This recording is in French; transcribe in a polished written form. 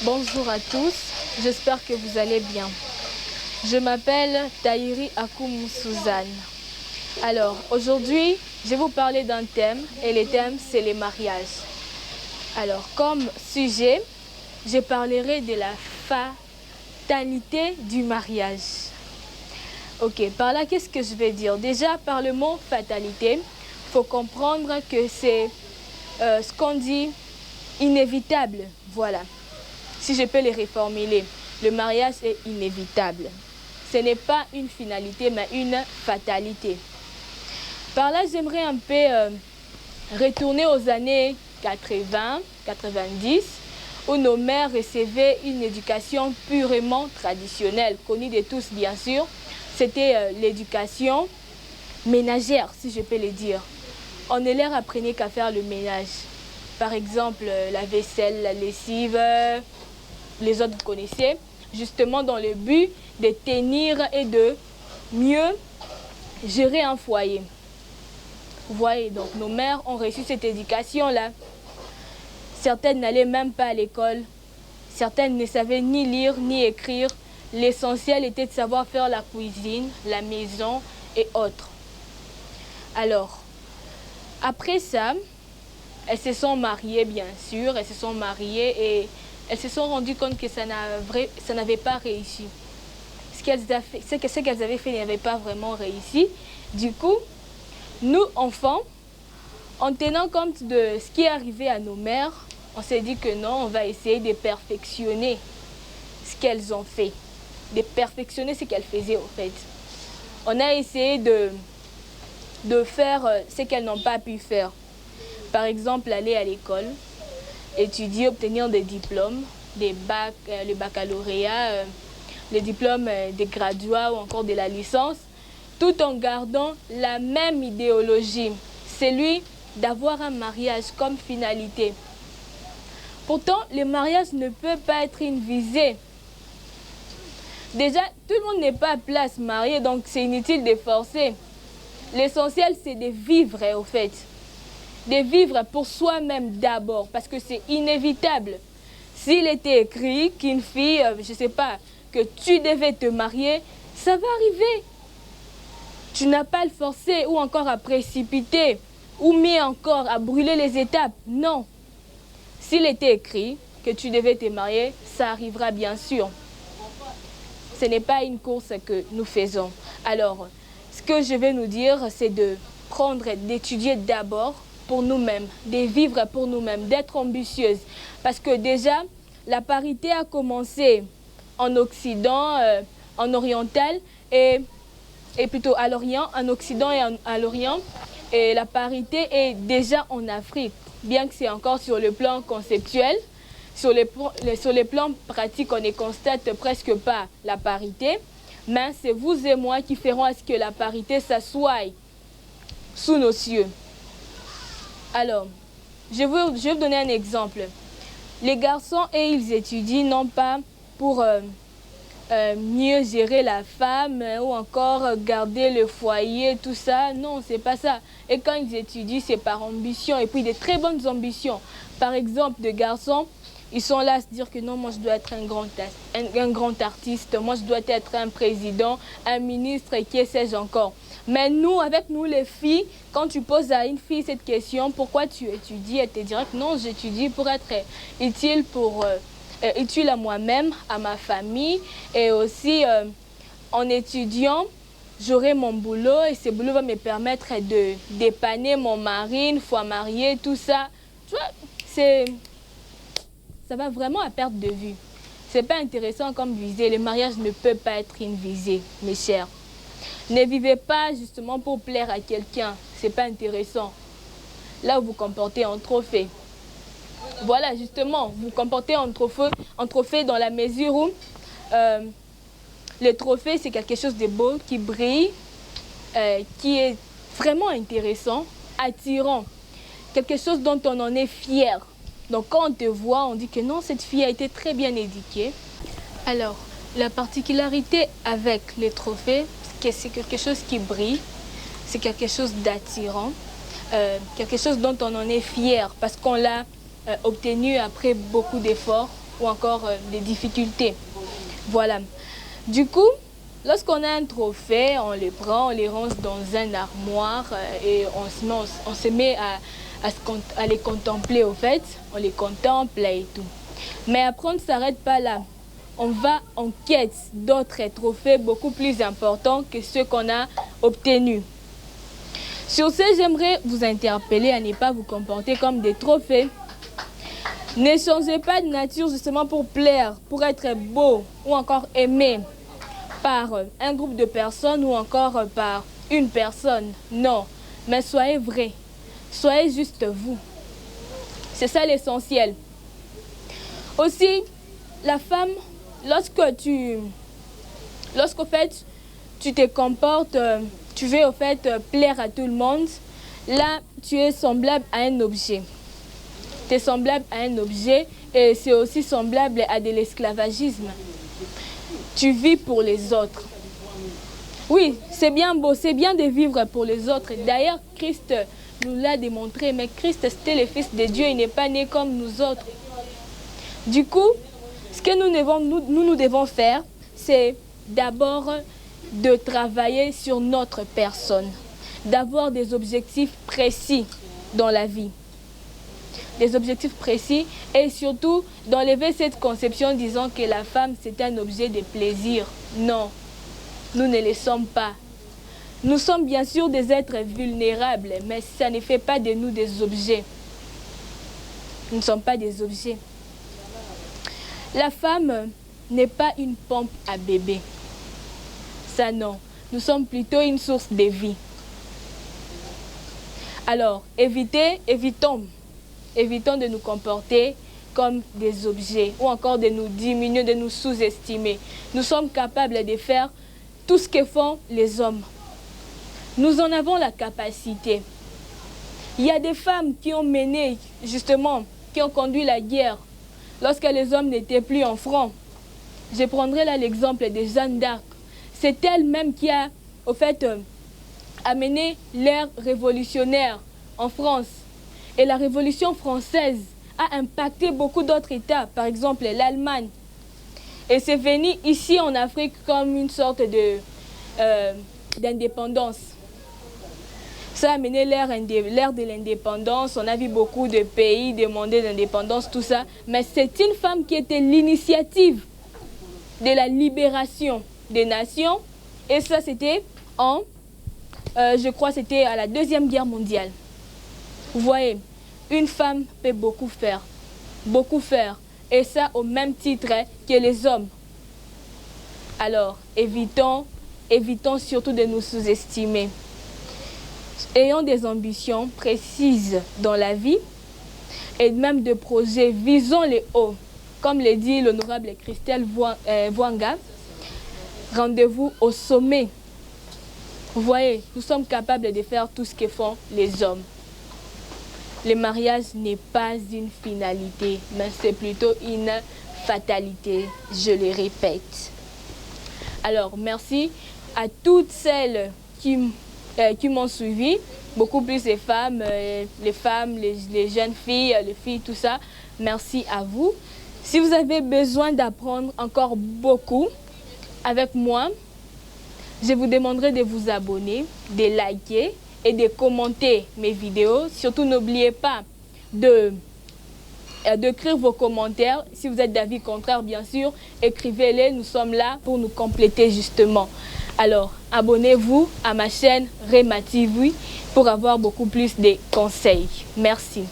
Bonjour à tous, j'espère que vous allez bien. Je m'appelle Tahiri Akoum Suzanne. Alors, aujourd'hui, je vais vous parler d'un thème, et le thème, c'est les mariages. Alors, comme sujet, je parlerai de la fatalité du mariage. Ok, par là, qu'est-ce que je vais dire? Déjà, par le mot fatalité, il faut comprendre que c'est ce qu'on dit inévitable, voilà. Si je peux les reformuler, le mariage est inévitable. Ce n'est pas une finalité, mais une fatalité. Par là, j'aimerais un peu retourner aux années 80, 90, où nos mères recevaient une éducation purement traditionnelle, connue de tous bien sûr. C'était l'éducation ménagère, si je peux le dire. On ne leur apprenait qu'à faire le ménage. Par exemple, la vaisselle, la lessive, les autres vous connaissez, justement dans le but de tenir et de mieux gérer un foyer. Vous voyez, donc nos mères ont reçu cette éducation-là. Certaines n'allaient même pas à l'école. Certaines ne savaient ni lire ni écrire. L'essentiel était de savoir faire la cuisine, la maison et autres. Alors, après ça, elles se sont mariées, bien sûr. Elles se sont mariées et elles se sont rendues compte que ça n'avait pas réussi. Ce qu'elles avaient fait n'avait pas vraiment réussi. Du coup, nous, enfants, en tenant compte de ce qui est arrivé à nos mères, on s'est dit que non, on va essayer de perfectionner ce qu'elles ont fait. De perfectionner ce qu'elles faisaient, au fait. On a essayé de faire ce qu'elles n'ont pas pu faire. Par exemple, aller à l'école, étudier, obtenir des diplômes, des bacs, le baccalauréat, les diplômes des graduats ou encore de la licence, tout en gardant la même idéologie, celui d'avoir un mariage comme finalité. Pourtant, le mariage ne peut pas être une visée. Déjà, tout le monde n'est pas appelé à se marier, donc c'est inutile de forcer. L'essentiel, c'est de vivre, au fait. De vivre pour soi-même d'abord, parce que c'est inévitable. S'il était écrit qu'une fille, je ne sais pas, que tu devais te marier, ça va arriver. Tu n'as pas à le forcer ou encore à précipiter, ou mieux encore à brûler les étapes. Non. S'il était écrit que tu devais te marier, ça arrivera bien sûr. Ce n'est pas une course que nous faisons. Alors, ce que je vais nous dire, c'est de prendre, d'étudier d'abord pour nous-mêmes, de vivre pour nous-mêmes, d'être ambitieuses. Parce que déjà, la parité a commencé en Occident, en oriental, et plutôt à l'Orient, en Occident et à l'Orient. Et la parité est déjà en Afrique, bien que c'est encore sur le plan conceptuel. Sur les plans pratiques, on ne constate presque pas la parité. Mais c'est vous et moi qui ferons à ce que la parité s'assoie sous nos cieux. Alors, je vais vous donner un exemple. Les garçons, et ils étudient non pas pour mieux gérer la femme ou encore garder le foyer, tout ça. Non, c'est pas ça. Et quand ils étudient, c'est par ambition, et puis des très bonnes ambitions. Par exemple, des garçons, ils sont là à se dire que non, moi je dois être un grand artiste, moi je dois être un président, un ministre, et qui sais-je encore. Mais nous, avec nous les filles, quand tu poses à une fille cette question, pourquoi tu étudies, elle te dira que non, j'étudie pour être utile, utile à moi-même, à ma famille, et aussi en étudiant, j'aurai mon boulot, et ce boulot va me permettre de dépanner mon mari une fois marié, tout ça. Tu vois, ça va vraiment à perte de vue. Ce n'est pas intéressant comme visée. Le mariage ne peut pas être une visée, mes chers. Ne vivez pas justement pour plaire à quelqu'un. Ce n'est pas intéressant. Là, vous vous comportez en trophée. Voilà, justement, vous vous comportez en trophée dans la mesure où le trophée, c'est quelque chose de beau, qui brille, qui est vraiment intéressant, attirant. Quelque chose dont on en est fier. Donc quand on te voit, on dit que non, cette fille a été très bien éduquée. Alors, la particularité avec les trophées, c'est quelque chose qui brille, c'est quelque chose d'attirant, quelque chose dont on en est fier parce qu'on l'a obtenu après beaucoup d'efforts, ou encore des difficultés. Voilà. Du coup, lorsqu'on a un trophée, on les prend, on les range dans un armoire et on se met à les contempler au fait. On les contemple et tout. Mais après, on ne s'arrête pas là. On va en quête d'autres trophées beaucoup plus importants que ceux qu'on a obtenus. Sur ce, j'aimerais vous interpeller à ne pas vous comporter comme des trophées. Ne changez pas de nature justement pour plaire, pour être beau ou encore aimé par un groupe de personnes ou encore par une personne. Non, mais soyez vrai, soyez juste vous. C'est ça l'essentiel. Aussi, la femme, lorsqu'au fait tu te comportes, tu veux au fait plaire à tout le monde, là tu es semblable à un objet. Tu es semblable à un objet et c'est aussi semblable à de l'esclavagisme. Tu vis pour les autres. Oui, c'est bien beau, c'est bien de vivre pour les autres. D'ailleurs, Christ nous l'a démontré, mais Christ c'était le Fils de Dieu, il n'est pas né comme nous autres. Du coup, ce que nous devons faire, c'est d'abord de travailler sur notre personne, d'avoir des objectifs précis dans la vie. Des objectifs précis et surtout d'enlever cette conception disant que la femme c'est un objet de plaisir. Non, nous ne le sommes pas. Nous sommes bien sûr des êtres vulnérables, mais ça ne fait pas de nous des objets. Nous ne sommes pas des objets. La femme n'est pas une pompe à bébé. Ça non, nous sommes plutôt une source de vie. Alors, évitons de nous comporter comme des objets ou encore de nous diminuer, de nous sous-estimer. Nous sommes capables de faire tout ce que font les hommes. Nous en avons la capacité. Il y a des femmes qui ont mené, justement, qui ont conduit la guerre lorsque les hommes n'étaient plus en front. Je prendrai là l'exemple de Jeanne d'Arc. C'est elle-même qui a, au fait, amené l'ère révolutionnaire en France. Et la Révolution française a impacté beaucoup d'autres États, par exemple l'Allemagne. Et c'est venu ici en Afrique comme une sorte d'indépendance. Ça a amené l'ère de l'indépendance. On a vu beaucoup de pays demander l'indépendance, tout ça. Mais c'est une femme qui était l'initiative de la libération des nations. Et ça, c'était je crois, c'était à la Deuxième Guerre mondiale. Vous voyez, une femme peut beaucoup faire. Beaucoup faire. Et ça au même titre que les hommes. Alors, évitons surtout de nous sous-estimer. Ayons des ambitions précises dans la vie et même de projets visant les hauts. Comme le dit l'honorable Christelle Vwanga, rendez-vous au sommet. Vous voyez, nous sommes capables de faire tout ce que font les hommes. Le mariage n'est pas une finalité, mais c'est plutôt une fatalité, je le répète. Alors, merci à toutes celles qui m'ont suivi, beaucoup plus les femmes, les jeunes filles, les filles, tout ça. Merci à vous. Si vous avez besoin d'apprendre encore beaucoup avec moi, je vous demanderai de vous abonner, de liker et de commenter mes vidéos. Surtout, n'oubliez pas d'écrire vos commentaires. Si vous êtes d'avis contraire, bien sûr, écrivez-les. Nous sommes là pour nous compléter justement. Alors, abonnez-vous à ma chaîne Rema TV pour avoir beaucoup plus de conseils. Merci.